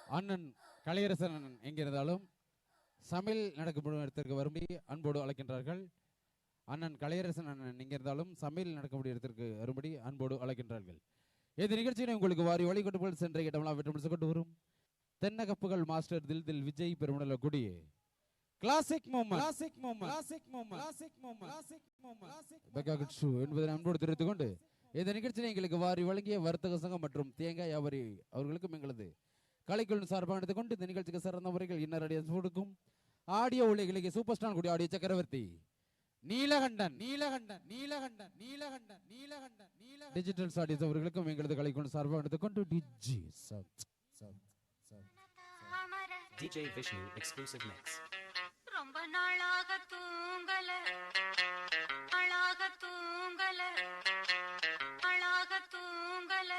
அண்ணன் கலையரசன் அண்ணன் எங்கிருந்தாலும் சமையல் நடக்கும் இடத்திற்கு வரும்படி அன்போடு அழைக்கின்றார்கள். அண்ணன் கலையரசன் அண்ணன் எங்கிருந்தாலும் சமையல் நடக்கக்கூடிய இடத்திற்கு வரும்படி அன்போடு அழைக்கின்றார்கள். இந்த நிகழ்ச்சியை உங்களுக்கு வாரி வழிகொண்டு சென்ற இடமெல்லாம் வெற்றி கொண்டு வரும் தென்னகப்புகள் மாஸ்டர் தில் தில் விஜய் பெருமடல குடியே கிளாசிக் என்பதை அன்போடு தெரிவித்துக் கொண்டு இந்த நிகழ்ச்சியை எங்களுக்கு வாரி வழங்கிய வர்த்தக சங்கம் மற்றும் தேங்காய் வியாபாரி அவர்களுக்கும் எங்களது கலைக்குழு சார்பாக எடுத்துக்கொண்டு இந்த நிகழ்ச்சிக்கு சிறந்த முறைகள் இன்னர் கொடுக்கும் ஆடியோ உலகிலேயே சூப்பர் ஸ்டார் கூடிய ஆடியோ சக்கரவர்த்தி நீலகண்டன் டிஜிட்டல் ஸ்டாடிஸ் அவர்களுக்கும் எங்களது கலைக்குழு சார்பாக எடுத்துக்கொண்டு DJ Vishnu exclusive mix. ரொம்ப நாளாக தூங்கல அழாக தூங்கல அழாக தூங்கல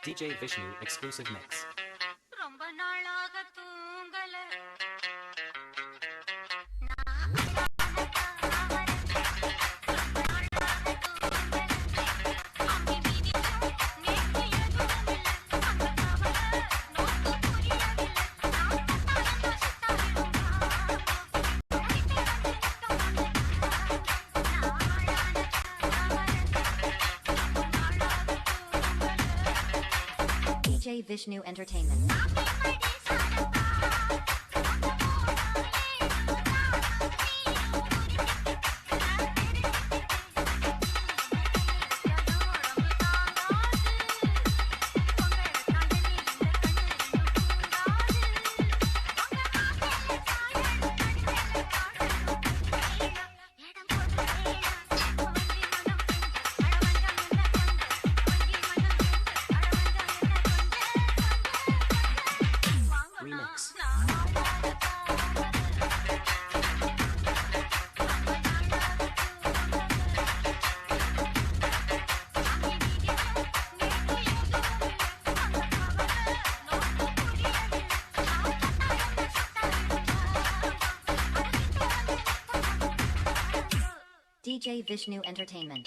DJ Vishnu exclusive mix. ரொம்ப நாளாக தூங்கல DJ Vishnu Entertainment. DJ Vishnu Entertainment.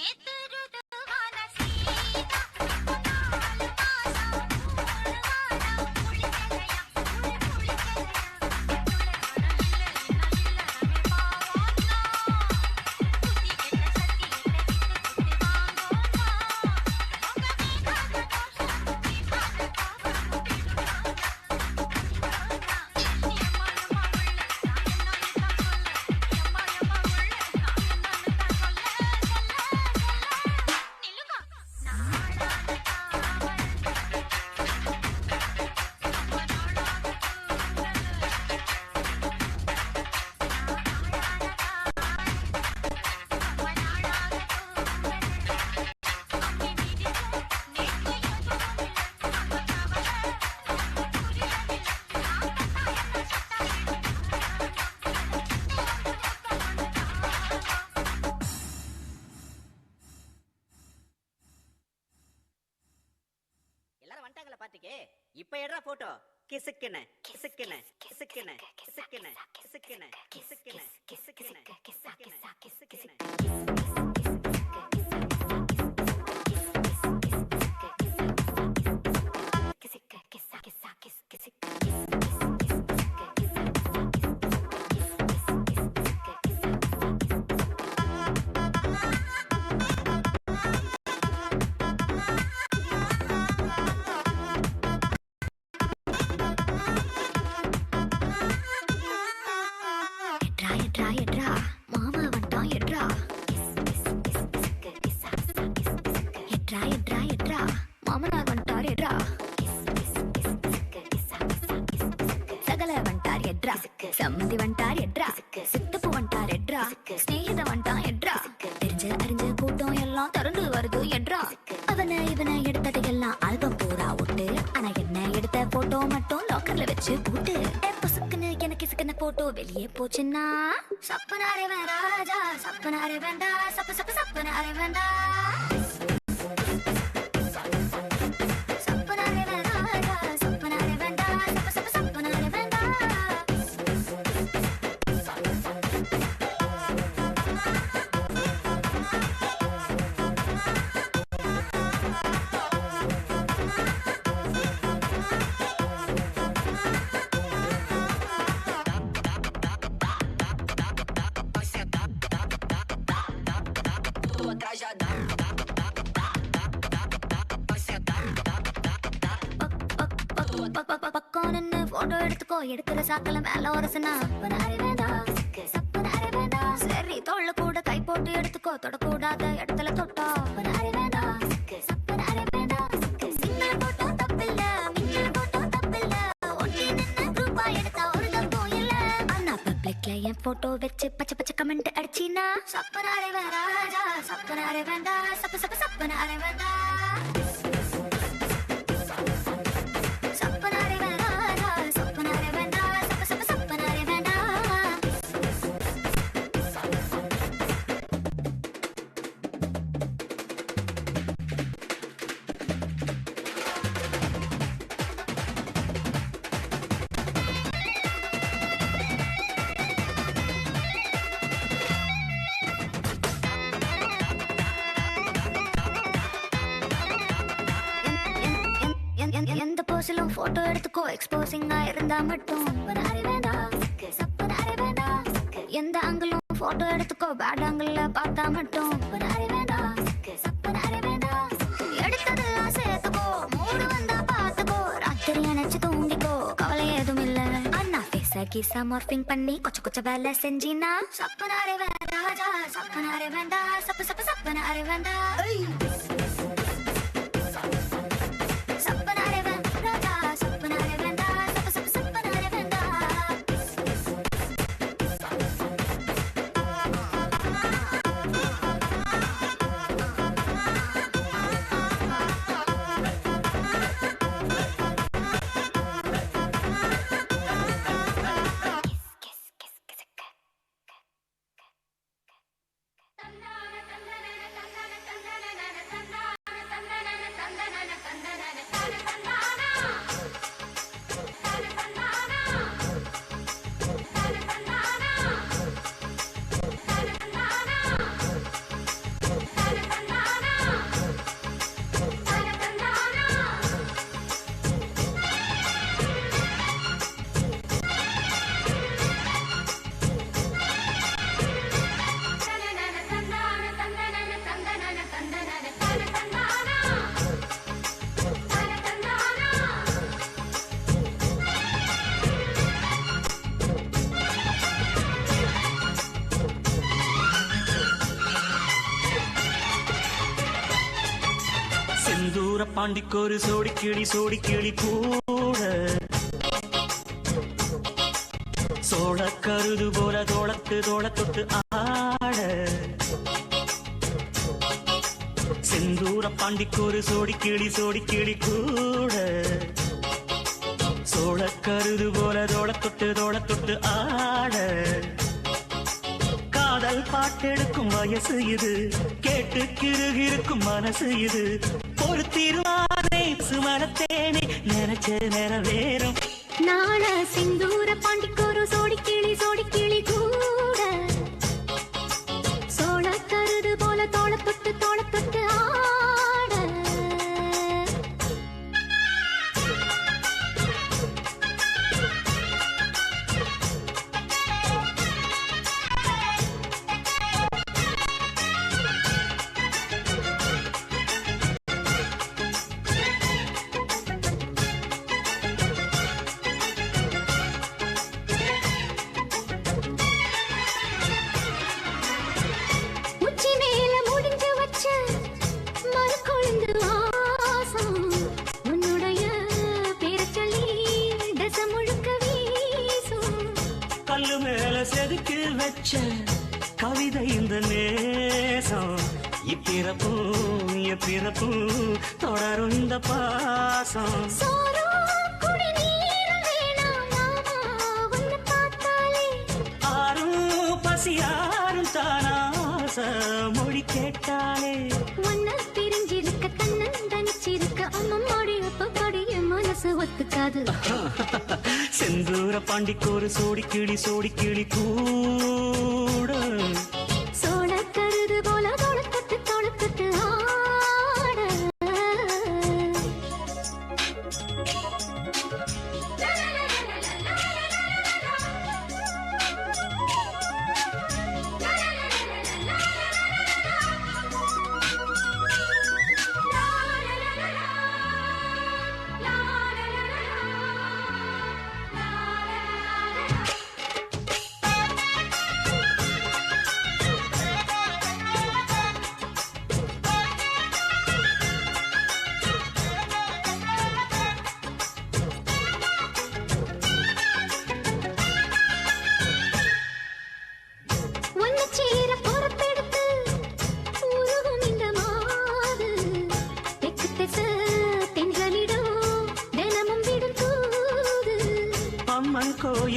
இப்ப எடுற போட்டோ கிசுக்குன கிசுக்குன கிசுக்குன கிசுக்குன கிசுக்குன கிசுக்குன கிசுக்குன கிசுக்குன கிசுக்குன சம்மந்தி வண்டார் எட்ரா சித்தப்பு வண்டார் எட்ரா ஸ்நேகித வண்டான் எட்ரா தெரிஞ்ச அறிஞ்ச கூட்டம் எல்லாம் திறந்து வருது எட்ரா அவனை இவனை எடுத்தது எல்லாம் ஆல்பம் பூரா ஒட்டு ஆனா என்ன எடுத்த போட்டோ மட்டும் லாக்கர்ல வச்சு போட்டு பொசுக்குன்னு எனக்கு சிக்கன போட்டோ வெளியே போச்சுன்னா சப்பனாரே வேண்டாஜா சப்பனாரே வேண்டா சப்பனாரே வேண்டா tô trajadão. Vai sentar. பக்கம் நின்னு போட்டோ எடுத்துக்கோ எடுக்கிற சாக்கல மேல ஒரசனா சரி தோல்ல கூட கை போட்டு எடுத்துக்கோ தொடக்கூடாத இடத்துல தொட்டா சிங்கிள் போட்டோ தப்பில்ல மிங்கிள் போட்டோ தப்பில்ல ஒட்டி நின்னு குரூப்பா எடுத்தா ஒரு தப்பும் இல்ல ஆனா பப்ளிக்ல என் போட்டோ வச்சு பச்சை பச்சை கமெண்ட் அடிச்சினா சப்பனாரே வேண்டாம் சப்பனாரே வேண்டாம் சப்ப சப்ப சப்பனாரே வேண்டாம் எந்த போஸிலும் போட்டோ எடுத்துக்கோ எக்ஸ்போசிங்கா இருந்தா மட்டும் எந்த ஆங்கிளும் போட்டோ எடுத்துக்கோ பேட் ஆங்கிள் பார்த்தா மட்டும் எடுத்ததெல்லாம் சேர்த்துக்கோ மூடு வந்தா பார்த்துக்கோ ராத்திரி நினைச்சு தூங்கிக்கோ கவலை ஏதும் இல்ல அண்ணா பேச கீசா மார்பிங் பண்ணி கொச்ச கொச்ச வேலை செஞ்சினா சப்பனாரே வேண்டா சப்பனாரே வேண்டா சப்பு சப்பு சப்பனாரே வேண்டா பாண்டிக்கொரு சோடி கிளி கூட சோழ கருது போல தோளத்து ஆட செந்தூர பாண்டிக்கொரு சோடி கிளி கூட சோழ கருது போல தோளத்து ஆட காதல் பாட்டெடுக்கும் வயசு இது கேட்டு கிருகிருக்கும் மனசு இது ஒரு தீர்மானே சுமரத்தேனே நினைச்ச நிறைவேறும் நாள சிந்தூர பாண்டிக்கொரு சோடி கிளி கூட சோழ கருது போல தோளத்தொட்டு ஆட கவிதை இந்த நேசம் இப்பிறப்பும் தொடரும் இந்த பாசம் ஆரும் பசியாரும் தானாச மொழி கேட்டாலே ஒன்ன பிரிஞ்சிருக்க கண்ணன் தனிச்சிருக்க அம்மம்மாடி அப்பப்படிய மனசு ஒத்துக்காது செந்தூர பாண்டிக்கொரு சோடி கிளி கூட சோழ கருது போல தோளத்தொட்டு ஆட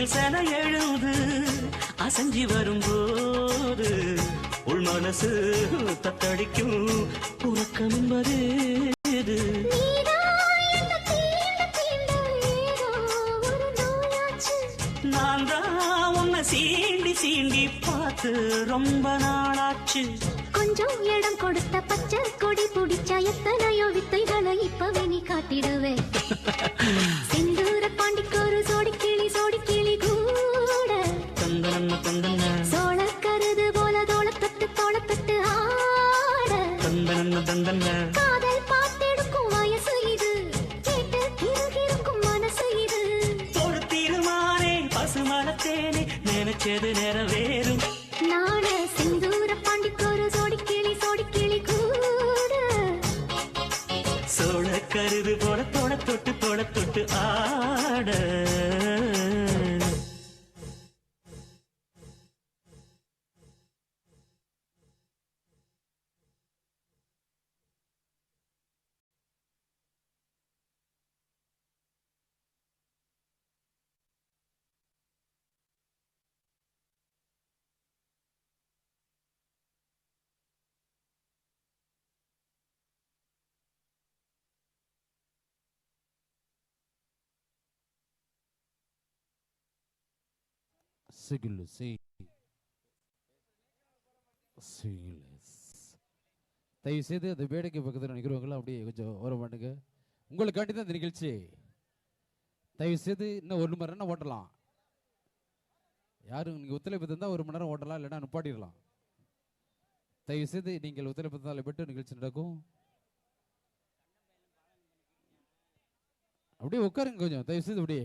மடியில் சென எழுது அசஞ்சி வரும்போது உள் மனசு தத்தடிக்கும் உறக்கம் என்பது இது. நான் தான் உன்னை சீண்டி சீண்டி பார்த்து ரொம்ப நாளாச்சு. கொஞ்சம் இடம் கொடுத்த பச்சை கொடி பிடிச்சா எத்தனையோ வித்தைகளை இப்பவே நீ காட்டிடுவே. செந்தூர பாண்டிக்கு ஒரு சோடி கிளி கூட தந்தன தந்தன சோழ கருது போல தோளத்தட்டு ஆட தந்தன தந்தன காதல் பார்த்தெடுக்கும் வயசு இது, கேட்டு கிருகிருக்கும் மனசு இது. ஒரு தீர்மானே பசுமரத்தேனே நினைச்சது நிறைவேறும். நான செந்தூர பாண்டிக்கு ஒரு சோடி கிளி கூட சோழ கருது போல தோட தொட்டு ஆட. சிகிலு தயவு செய்து அந்த வேடிக்கை பக்கத்தில் நிற்கிறவங்களாம் அப்படியே கொஞ்சம் ஓர மாட்டுங்க. உங்களுக்காண்டி தான் இந்த நிகழ்ச்சி. தயவு செய்து இன்னும் 1 மணி நேரம் ஓட்டலாம். யாரும் நீங்கள் ஒத்துழைப்பு தந்தால் 1 மணி நேரம் ஓட்டலாம், இல்லைன்னா நிப்பாட்டிடலாம். தயவு செய்து நீங்கள் ஒத்துழைப்பு தந்தால் பெற்று நிகழ்ச்சி நடக்கும். அப்படியே உட்காருங்க கொஞ்சம் தயவு செய்து அப்படியே.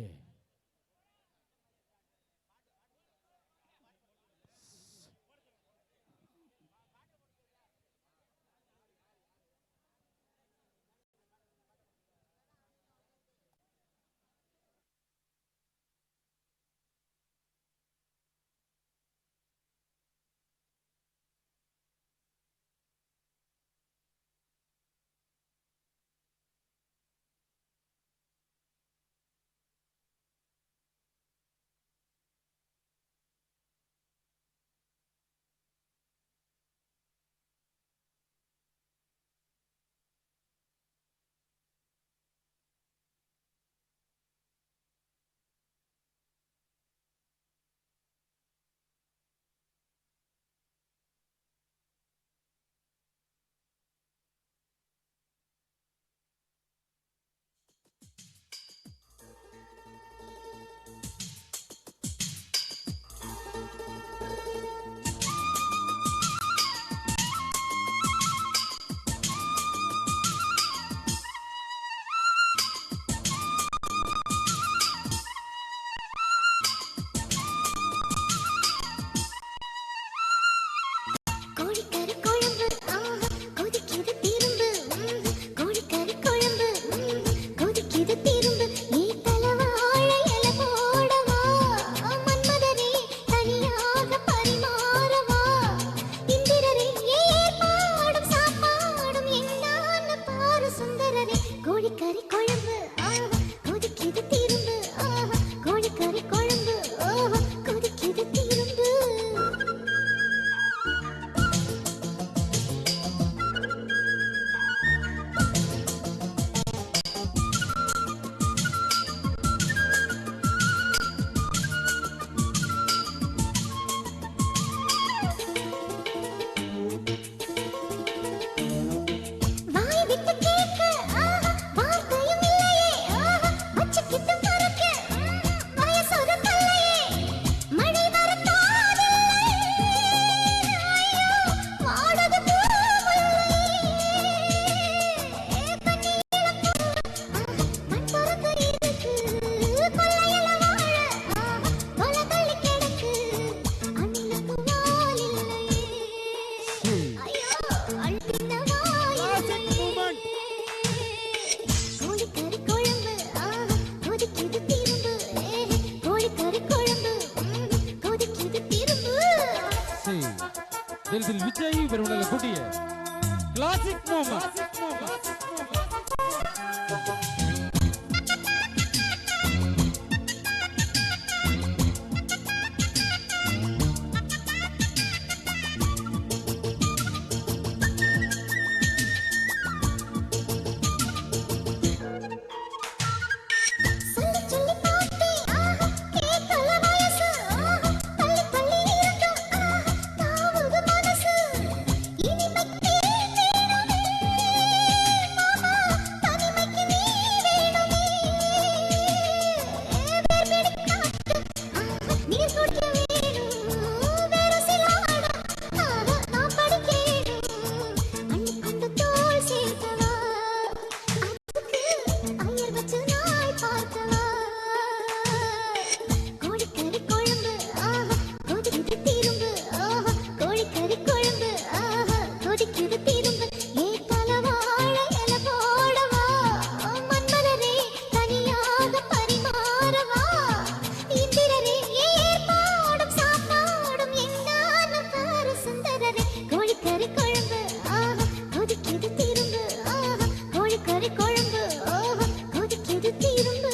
தில் விஜய் பெருமளவு கூட்டிய கிளாசிக் மோமெண்ட். கொதிக்குது திரும்ப ஏ பலவாழ இல போடவா மன்மதரே தனியாக பரிமாறவா இந்திரரே ஏற்பாடும் சாப்பாடும் எங்கானும் பாரு சுந்தரரே கோழிக்கறி குழம்பு ஆஹா கொதிக்குது திரும்ப ஆஹா கோழிக்கறி குழம்பு ஆஹா கொதிக்குது திரும்ப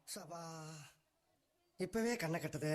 சபா இப்பவே கண்ணை கட்டுது.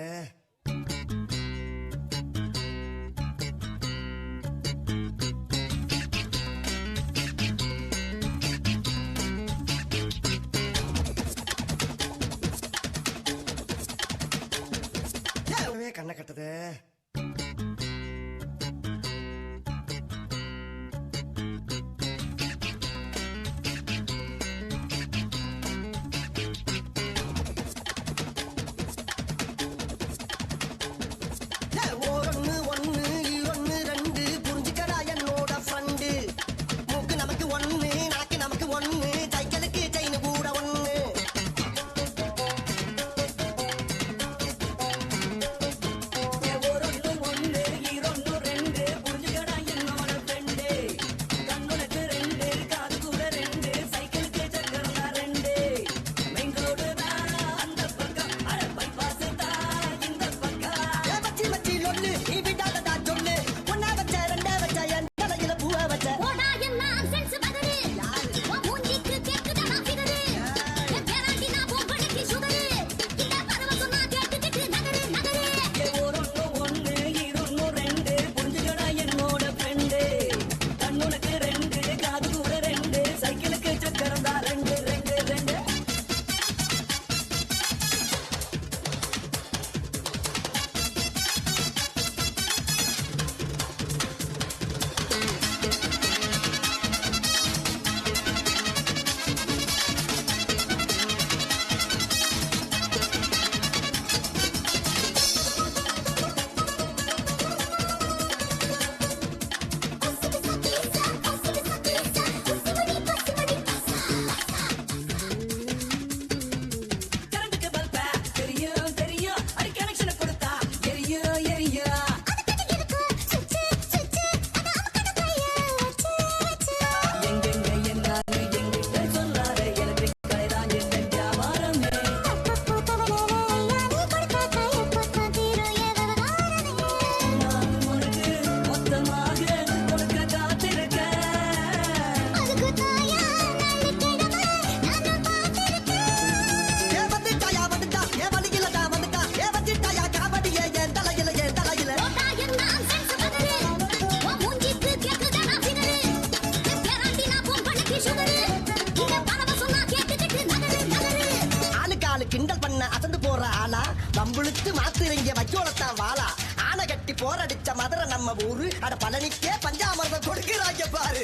வம்புழுத்து மாத்துறீங்க வைக்கோலத்தான் வாழா ஆனை கட்டி போரடிச்ச மதுரை நம்ம ஊரு அட பழனிக்கே பஞ்சாமிரதம் கொடுக்கிறாங்க பாரு.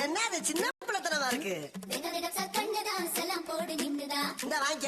என்ன அது சின்ன பிள்ளைத்தனமா இருக்கு? இந்த வாங்க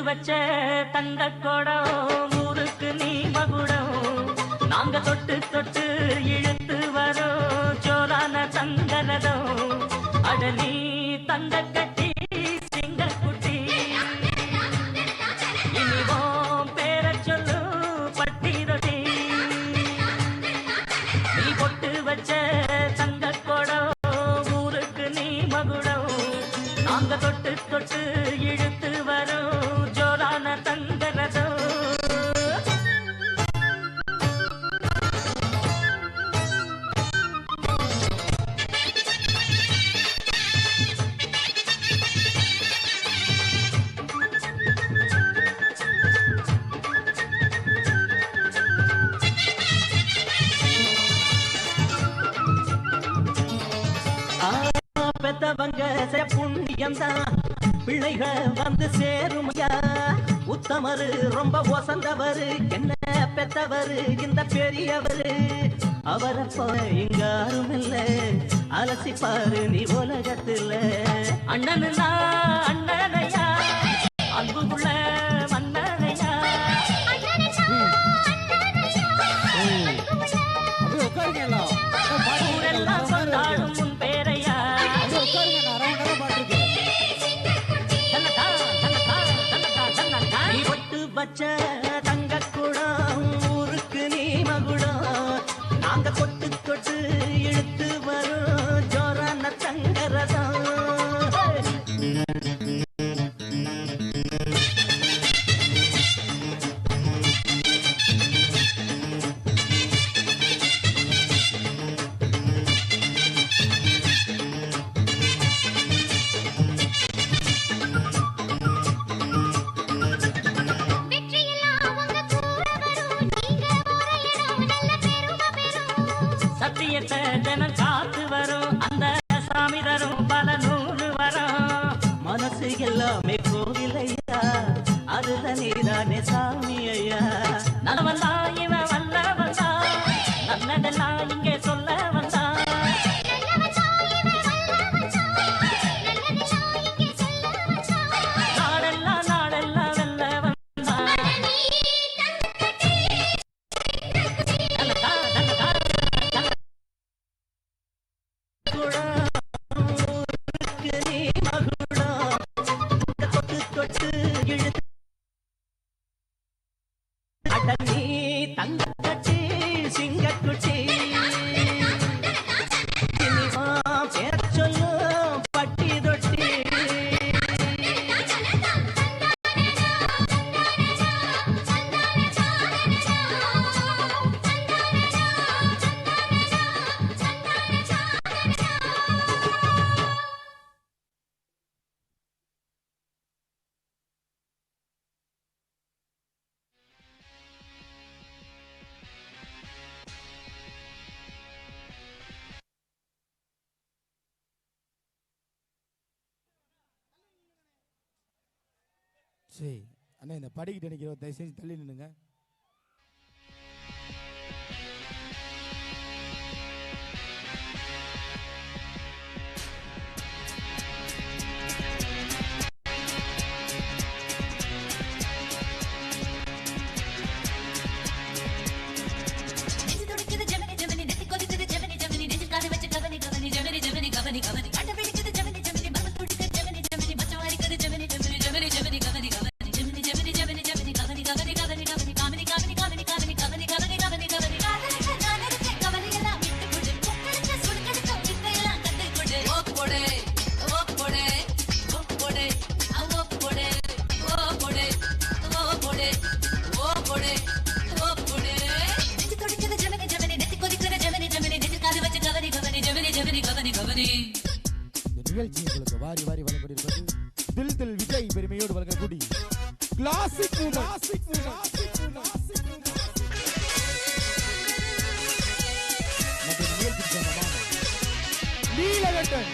வச்ச தங்க கொடம் ஊருக்கு நீ மகுடம் நாங்க தொட்டு தொட்டு இழுத்து வரோம் ஜோரான தங்கரதம் அட நீ தங்க கட்டி சிங்க குட்டி இனிவோம் பேர சொல்லு பட்டி ரொட்டி நீ பொட்டு வச்ச தங்க கொடம் ஊருக்கு நீ மகுடம் நாங்க தொட்டு தொட்டு இழுத்து வரோம் பெத்தவங்க புண்ணியம்தான் பிள்ளைகள் வந்து சேருமையா உத்தமரு ரொம்ப ஒசந்தவரு என்ன பெத்தவரு இந்த பெரியவரு அவரை போல இங்க யாரும் இல்ல அலசிப்பாரு நீ உலகத்துல அண்ணனுனா அண்ணனையா அன்புள்ள மன்னனையா ஊரெல்லாம் கொண்டாடும் உன் பேரையா வச்ச தங்க குடம் ஊருக்கு நீ மகுடம் நாங்க கொட்டு கொட்டு இழுத்து வரும் ஜோரான தங்கரதம் வெற்றியெல்லாம் அவங்க நல்லவன் தான் இவன் வல்லவன் தான் நல்லதெல்லாம் இங்கே சொல்ல வந்தான் நாடெல்லாம் நாடெல்லாம் வெல்லவன் தான் தங்கச்சி சிங்கக்குச்சி பேர் சொல்லு பட்டி தொட்டி சரி அண்ணா இந்த படிக்கிட்டு நினைக்கிற தயவு செஞ்சு தள்ளி நின்னுங்க. நிகழ்ச்சி உங்களுக்கு வாரி வாரி வழங்கப்பட்டிருப்பது தில் தில் விஜய் பெருமையோடு வழங்கக்கூடிய கிளாசிக் நீலகண்டன்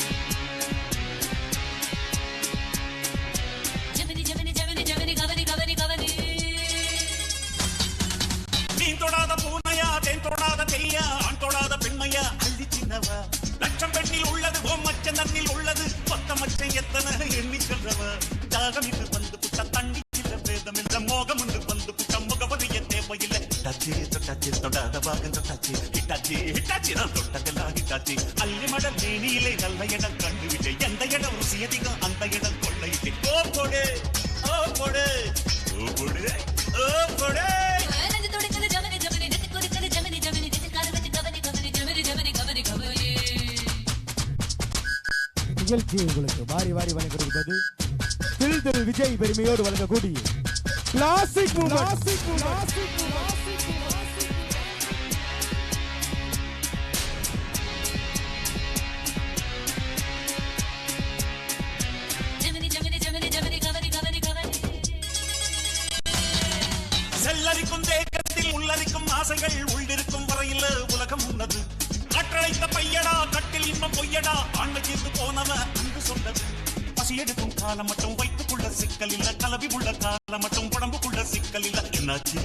நீன் தொடாத பூனையா தேன் தொடாத தெய்யா ஆண் தொடாத பெண்மையா அள்ளி சின்னவா லட்சம் பெண்ணில் உள்ளது மச்ச நன்னில் உள்ளது பத்த மச்சம் எத்தனை எண்ணி சொல்றவ தாகம் இன்று வந்து புட்ட தண்ணி இல்ல வேதம் என்ற மோகம் என்று வந்து புட்ட முகவரிய தேவையில்லை டச்சி தொட்டாச்சி தொடாத பாகம் தொட்டாச்சி ஹிட்டாச்சி நான் தொட்டதெல்லாம் ஹிட்டாச்சி அள்ளி மடல் மேனியிலே நல்ல இடம் கண்டுவிட்டு எந்த இடம் ருசி அதிகம் அந்த இடம் கொள்ளையிட்டு ஓ போடு ஓ போடு ஓ போடு ஓ போடு நிகழ்ச்சி உங்களுக்கு வாரி வாரி வழங்கியிருப்பது தில் தில் விஜய் பெருமையோடு வழங்கக்கூடிய கிளாசிக் செல்லரிக்கும் தேக்கத்தில் உள்ளரிக்கும் ஆசைகள் உள்ளிருக்கும் வரையில் உலகம் உள்ளது கட்டளைத்த பையடா கட்டில் இன்பம் பொய்யடா ஆண்மை தீர்த்து போனவ அங்கு சொன்னது பசி எடுக்கும் காலம் மட்டும் வைத்துக்குள்ள சிக்கல் இல்ல கலவி உள்ள காலம் மட்டும் உடம்புக்குள்ள சிக்கல் இல்ல என்னாச்சு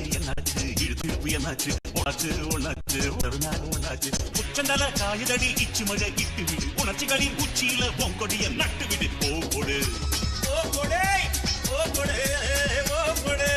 இழுத்து என்னாச்சு ஒன்னாச்சு ஒரு நாள் ஒன்னாச்சு உச்சந்தல காயுதடி இச்சு மழை இட்டு விடு உணர்ச்சிகளின் உச்சியில பொங்கொடிய நட்டு விடு ஓ கொடு ஓ கொடே ஓ கொடே ஓ கொடே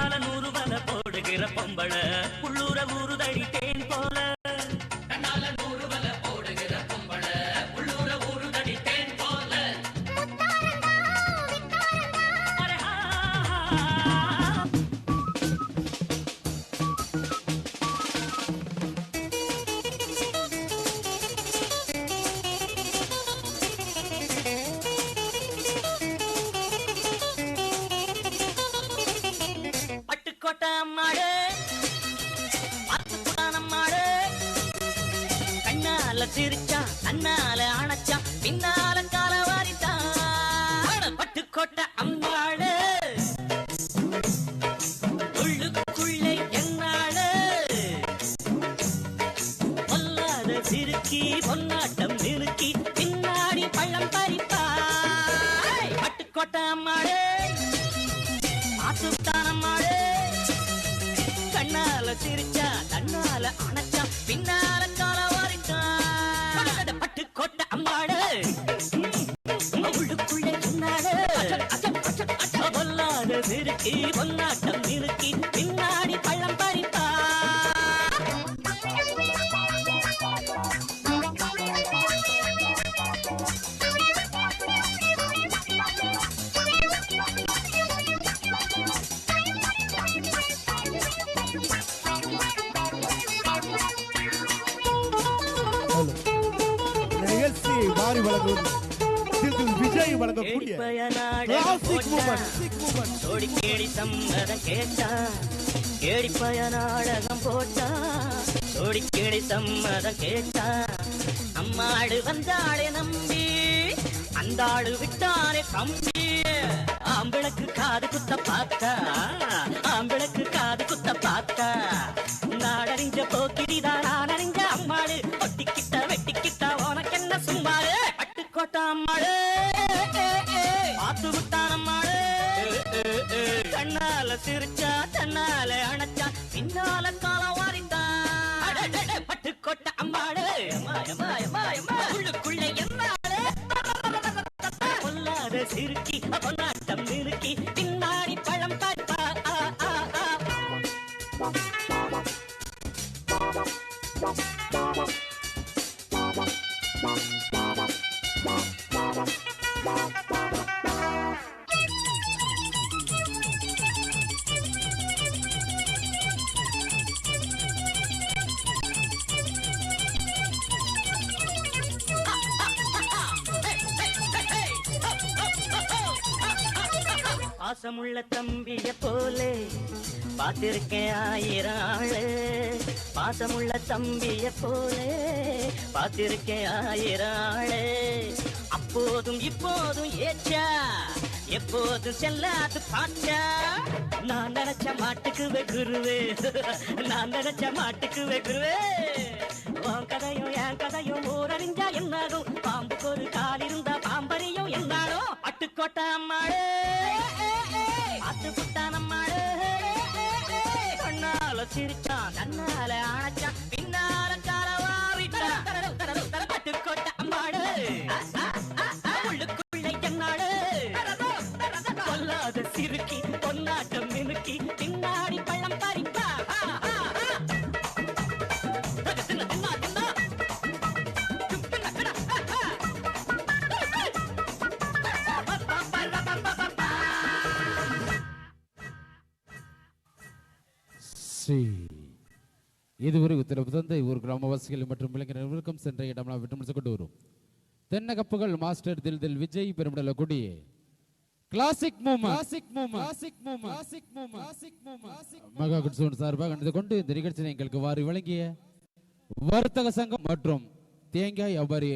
கண்ணால 100 வல போடுகிற பொம்பள உள்ளூர ஊருதடி தேன் போல கண்ணால 100 வல போடுகிற பொம்பள உள்ளூர ஊருதடி தேன் போல அரே ஹா பட்டுக்கோட்டை அம்மாடு பார்த்துக்குடான் அம்மாடு கண்ணால சிரிச்சா கண்ணால அணைச்சா பின்னால கால வாரித்தான் பட்டுக்கோட்டை அம்மாடு உள்ளுக்குள்ளே என்னாடு பொல்லாத சிறுக்கி பொன்னாட்டம் நிறுக்கி பின்னாடி பள்ளம் பறிப்பா பட்டுக்கோட்டை அம்மாடு பார்த்துட்டான் அம்மாடு கண்ணால சிரிச்சா கண்ணால அணைச்சா பின்னால கால வாரிட்டான் பட்டுக்கோட்டை அம்மாடு உள்ளுக்குள்ளே சொன்னாடு பொல்லாத சிறுக்கி பொன்னாட்டம் நிறுக்கி பின்னாடி பள்ளம் பறிப்பா நிகழ்ச்சி வாரி வழங்கும் விஜய் வழங்கக்கூடிய கிளாசிக் மூமெண்ட் சோடி கேடி சம்மதம் கேட்டா கேடிப்பய நாடகம் போட்டா சோடி கேடி சம்மதம் கேட்டா அம்மாடு வந்தாடே நம்பி அந்தாடு விட்டாரே கம்பி ஆம்பிளக்கு காது குத்த பார்த்தா ஆம்பிளக்கு காது குத்த பார்த்தா நாடறிஞ்ச போக்கிரிதான் நான் அறிஞ்ச அம்மாடு ஒட்டிக்கிட்ட வெட்டிக்கிட்ட உனக்கு என்ன சும்மாடு பட்டுக்கோட்டை அம்மாடு பார்த்து விட்டான் அம்மாடு கண்ணால சிரிச்சா கண்ணால அணைச்சா பின்னால காலம் வாரித்தான் பட்டுக்கோட்டை அம்மாடு உள்ளுக்குள்ளே என்னாடு பொல்லாத சிறுக்கி பொன்னாட்டம் நிறுக்கி பின்னாடி பழம் பார்ப்பா பாசமுள்ள தம்பிய போலே பார்த்திருக்கேன் 1000 ஆளு பாசமுள்ள தம்பிய போலே பார்த்திருக்கேன் 1000 ஆளு அப்போதும் இப்போதும் ஏச்சா எப்போதும் செல்லாது பாச்சா நான் நினைச்ச மாட்டுக்கு வெகுருவே நான் நினைச்ச மாட்டுக்கு வெகுருவே உன் கதையும் என் கதையும் ஊரறிஞ்சா என்னாகும் பாம்புக்கு ஒரு கால் இருந்தா பாம்பறியும் என்னாலும் பட்டுக்கோட்டை அம்மாடு பார்த்து புட்டான் அம்மாடு கண்ணால சிரிச்சான் கண்ணால அணைச்சான் பின்னால கால வாரிட்டான் பட்டுக்கோட்டை அம்மாடு உள்ளுக்குள்ளே என்னாடு கொல்லாத சிறுக்கி பொன்னாட்டம் மினுக்கி பின்னாடி பள்ளம் பறிப்பா இதுவரை உத்தரவு தந்தை ஊர் கிராமவாசிகள் மற்றும் இளைஞர்களுக்கும் சென்ற இடமெல்லாம் விட்டு கொண்டு வரும் தென்னகப்புகள் மாஸ்டர் தில் தில் விஜய் பெருமிடல கொடிய கிளாசிக் மகா குட்சோன் சார்பாக கண்டு கொண்டு இந்த நிகழ்ச்சியை எங்களுக்கு வாரி வழங்கிய வர்த்தக சங்கம் மற்றும் தேங்காய் வியாபாரி